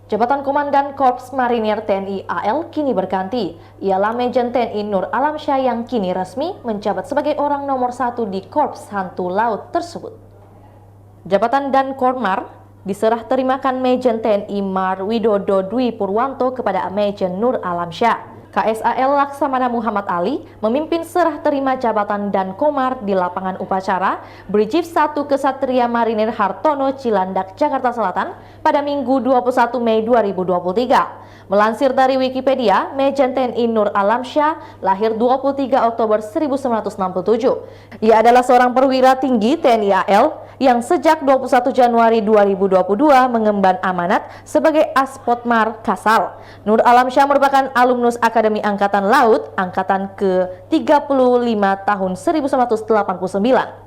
Jabatan Komandan Korps Marinir TNI AL kini berganti. Ialah Majen TNI Nur Alamsyah yang kini resmi menjabat sebagai orang nomor 1 di Korps Hantu Laut tersebut. Jabatan dan Kormar diserah terimakan Majen TNI Mar Widodo Dwi Purwanto kepada Majen Nur Alamsyah. KSAL Laksamana Muhammad Ali memimpin serah terima jabatan dan komar di lapangan upacara Brigif 1 Kesatria Marinir Hartono Cilandak, Jakarta Selatan pada Minggu 21 Mei 2023. Melansir dari Wikipedia, Majen TNI Nur Alamsyah lahir 23 Oktober 1967. Ia adalah seorang perwira tinggi TNI AL yang sejak 21 Januari 2022 mengemban amanat sebagai Aspotmar Kasal. Nur Alamsyah merupakan alumnus Akademi Angkatan Laut Angkatan ke-35 tahun 1989.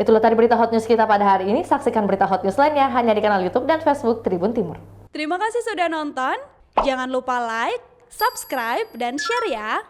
Itulah tadi berita hot news kita pada hari ini. Saksikan berita hot news lainnya hanya di kanal YouTube dan Facebook Tribun Timur. Terima kasih sudah nonton. Jangan lupa like, subscribe, dan share ya.